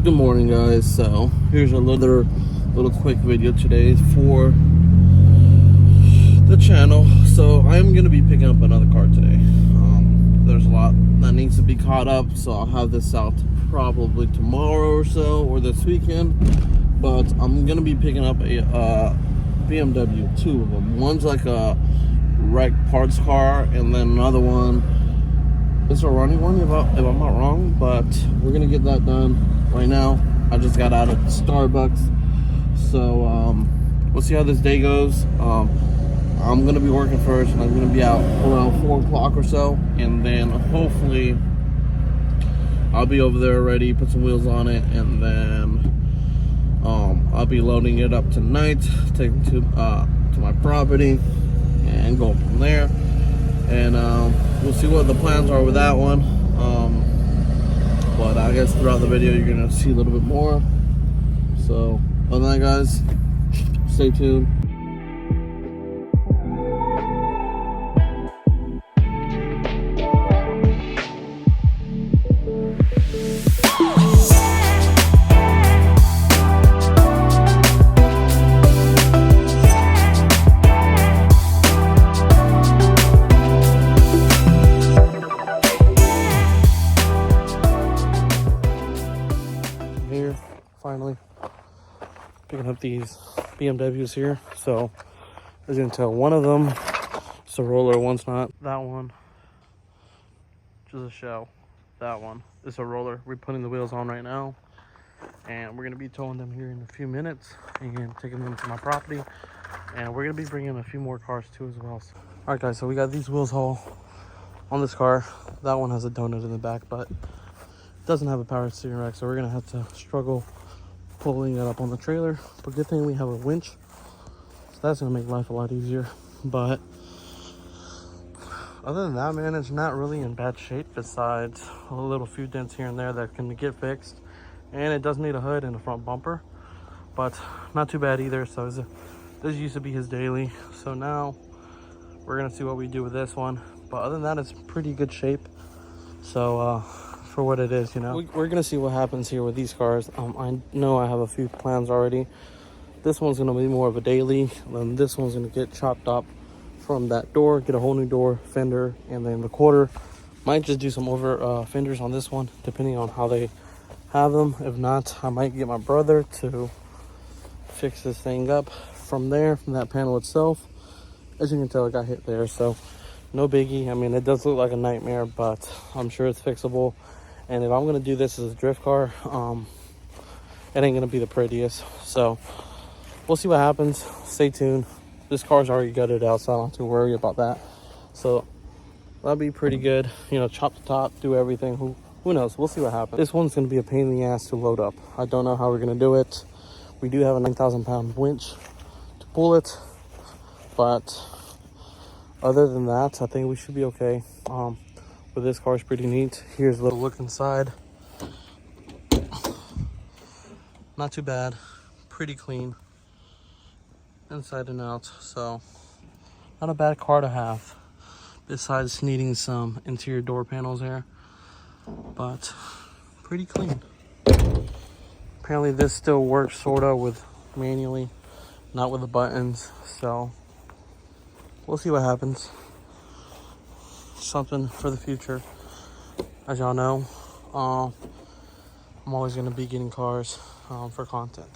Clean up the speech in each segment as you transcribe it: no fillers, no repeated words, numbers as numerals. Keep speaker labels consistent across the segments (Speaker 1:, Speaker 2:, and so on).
Speaker 1: Good morning, guys. So here's another little quick video today for the channel. So I'm gonna be picking up another car today. There's a lot that needs to be caught up, so I'll have this out probably tomorrow or so, or this weekend. But I'm gonna be picking up a BMW, two of them. One's like a wrecked parts car, and then another one is a running one, if I'm not wrong. But we're gonna get that done right now. I just got out of Starbucks, so we'll see how this day goes. I'm gonna be working first, and I'm gonna be out around 4 o'clock or so, and then hopefully I'll be over there already, put some wheels on it, and then I'll be loading it up tonight, taking to my property, and go from there. And we'll see what the plans are with that one. But I guess throughout the video you're gonna see a little bit more. So other than that, guys, stay tuned. Here, finally picking up these BMWs here. So as you can tell, one of them is a roller, one's not. That one just a shell. That one is a roller. We're putting the wheels on right now, and we're gonna be towing them here in a few minutes and taking them to my property. And we're gonna be bringing a few more cars too as well. All right, guys, so we got these wheels all on this car. That one has a donut in the back, but doesn't have a power steering rack, so we're gonna have to struggle pulling it up on the trailer. But good thing we have a winch, so that's gonna make life a lot easier. But other than that, man, it's not really in bad shape, besides a little few dents here and there that can get fixed. And it does need a hood and a front bumper, but not too bad either. So this used to be his daily, so now we're gonna see what we do with this one. But other than that, it's pretty good shape. So for what it is, you know, we're gonna see what happens here with these cars. I know I have a few plans already. This one's gonna be more of a daily, and then this one's gonna get chopped up from that door, get a whole new door, fender, and then the quarter. Might just do some over fenders on this one, depending on how they have them. If not, I might get my brother to fix this thing up from there, from that panel itself. As you can tell, it got hit there, so no biggie. I mean, it does look like a nightmare, but I'm sure it's fixable. And if I'm gonna do this as a drift car, it ain't gonna be the prettiest. So we'll see what happens. Stay tuned. This car's already gutted out, so I don't have to worry about that. So that'll be pretty good. You know, chop the top, do everything. Who knows? We'll see what happens. This one's gonna be a pain in the ass to load up. I don't know how we're gonna do it. We do have a 9,000-pound winch to pull it, but other than that, I think we should be okay. But this car is pretty neat. Here's a little look inside. Not too bad, pretty clean inside and out. So not a bad car to have, besides needing some interior door panels here, but pretty clean. Apparently this still works sorta with manually, not with the buttons. So we'll see what happens. Something for the future. As y'all know, I'm always going to be getting cars for content.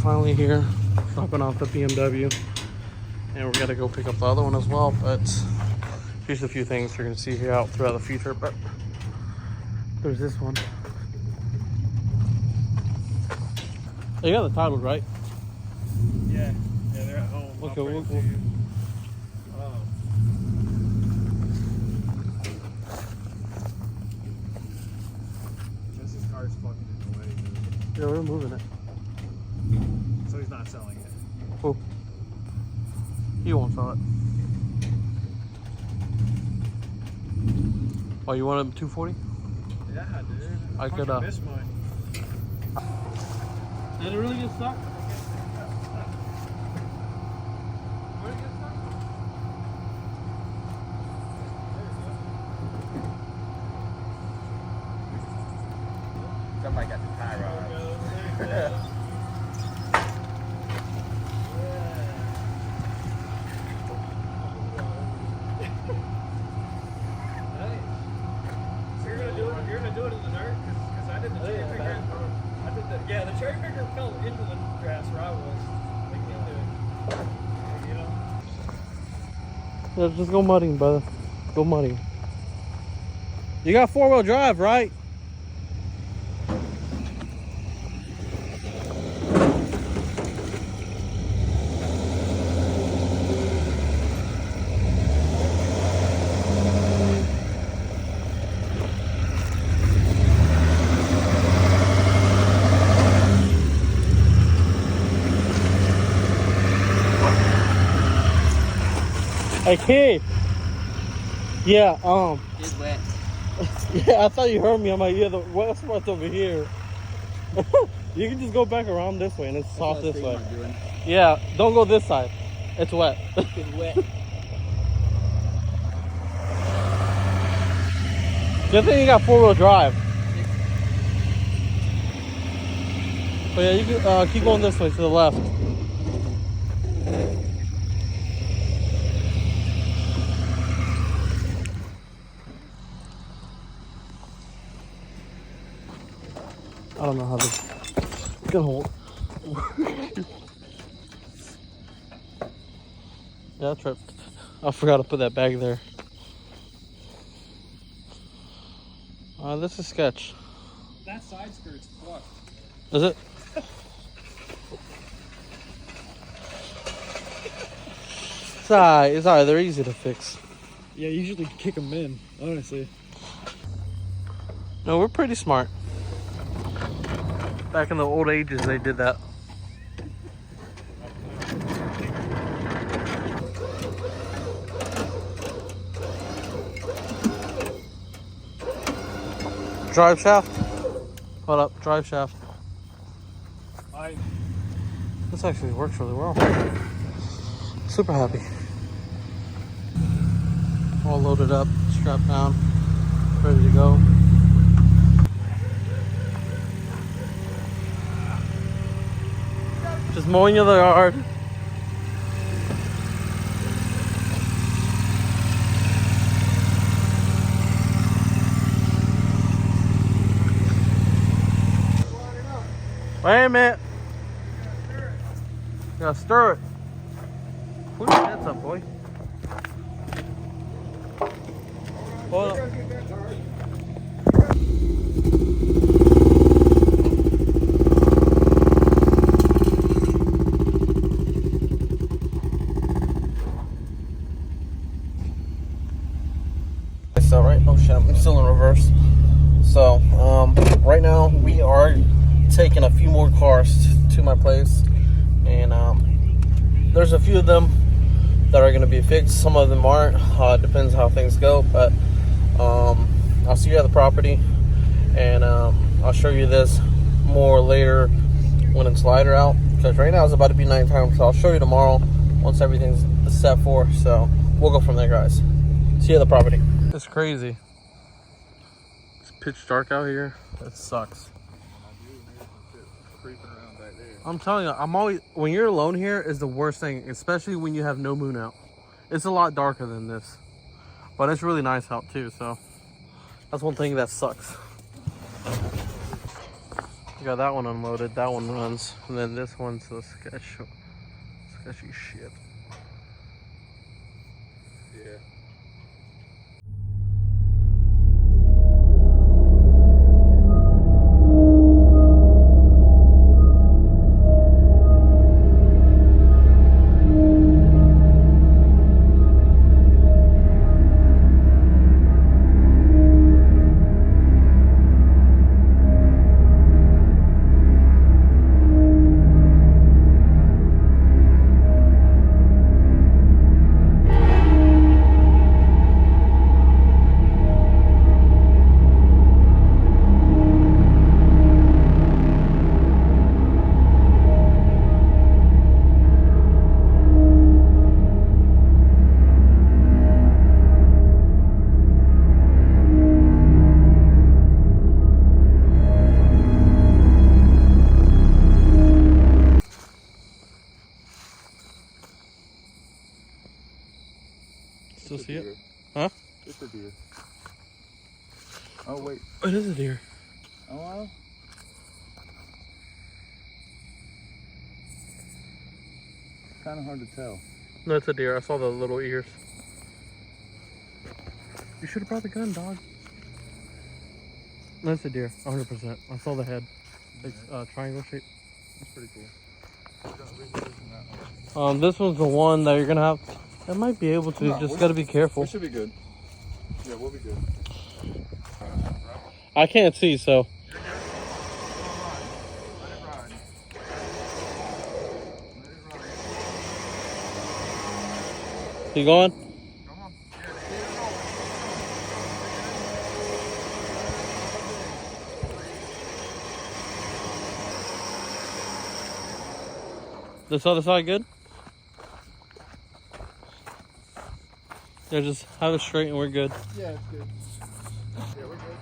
Speaker 1: finally here, dropping off the BMW, and we're gonna go pick up the other one as well. But here's a few things you're gonna see here out throughout the future. But there's this one. You got the titles, right?
Speaker 2: Yeah, they're at home.
Speaker 1: Okay, we'll
Speaker 2: Jesse's car's fucking in the way.
Speaker 1: yeah, we're moving it.
Speaker 2: So he's not selling it.
Speaker 1: Cool. He won't sell it. Oh, you want him 240?
Speaker 2: Yeah, dude.
Speaker 1: I could,
Speaker 2: miss mine.
Speaker 1: Did it really get stuck?
Speaker 3: Somebody got the tie rod.
Speaker 2: So you're gonna do it in the dirt? Because I did the cherry picker. Yeah, the cherry picker fell into the grass where I was. They can't do it. Like, you know?
Speaker 1: Yeah, just go mudding, brother. Go mudding. You got 4-wheel drive, right? Hey, kid. Yeah,
Speaker 3: It's wet.
Speaker 1: yeah, I thought you heard me. I'm like, yeah, the wet spot's over here. You can just go back around this way and it's soft this way. Yeah, don't go this side. It's wet.
Speaker 3: It's wet.
Speaker 1: Good thing you got 4-wheel drive. But yeah, you can keep going this way to the left. I don't know how this can hold. Yeah, I tripped. I forgot to put that bag there. This is sketch.
Speaker 2: That side skirt's fucked.
Speaker 1: Is it? It's alright. It's alright. They're easy to fix.
Speaker 2: Yeah, you usually kick them in, honestly.
Speaker 1: No, we're pretty smart. Back in the old ages, they did that. Drive shaft. Hold up, drive shaft. This actually works really well. Super happy. All loaded up, strapped down, ready to go. Just mowing the yard. Wait a minute. You gotta stir it. Put your hands up, boy. Hold up. So right, oh shit, I'm still in reverse. So right now we are taking a few more cars to my place, and there's a few of them that are going to be fixed. Some of them aren't. Depends how things go, but I'll see you at the property, and I'll show you this more later when it's lighter out, because right now it's about to be nighttime. So I'll show you tomorrow once everything's set for. So we'll go from there, guys. See you at the property. It's crazy. It's pitch dark out here. That sucks. I'm telling you, I'm always, when you're alone here is the worst thing, especially when you have no moon out. It's a lot darker than this, but it's really nice out too. So that's one thing that sucks. We got that one unloaded. That one runs, and then this one's the sketchy shit.
Speaker 4: Yeah.
Speaker 1: Still see it? Huh?
Speaker 4: It's a deer. Oh wait.
Speaker 1: It is a deer.
Speaker 4: Oh wow. Kind of hard to tell.
Speaker 1: No, it's a deer. I saw the little ears. You should have brought the gun, dog. No, it's a deer. 100%. I saw the head. Big triangle shape.
Speaker 4: That's pretty cool.
Speaker 1: This one's the one that you're gonna have. I might be able to.
Speaker 4: No,
Speaker 1: just gotta be careful.
Speaker 4: We should be good. Yeah, we'll be good.
Speaker 1: I can't see, so.
Speaker 4: Let it ride.
Speaker 1: You going?
Speaker 4: Come on.
Speaker 1: This other side good? Yeah, just have it straight and we're good.
Speaker 4: Yeah, it's good. Yeah, we're good.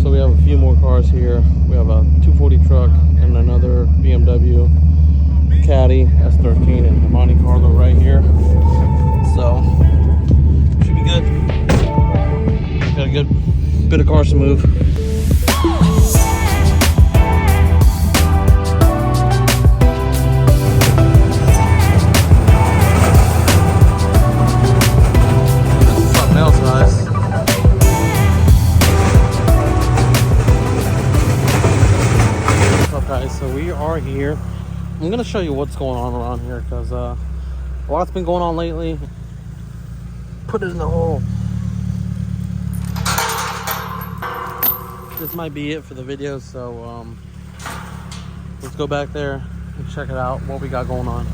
Speaker 1: So we have a few more cars here. We have a 240 truck and another BMW Caddy S13 and the Monte Carlo right here. So should be good. Got a good bit of cars to move. Something else nice. Okay, so we are here. I'm gonna show you what's going on around here because a lot's been going on lately. Put it in the hole. This might be it for the video, so let's go back there and check it out, what we got going on.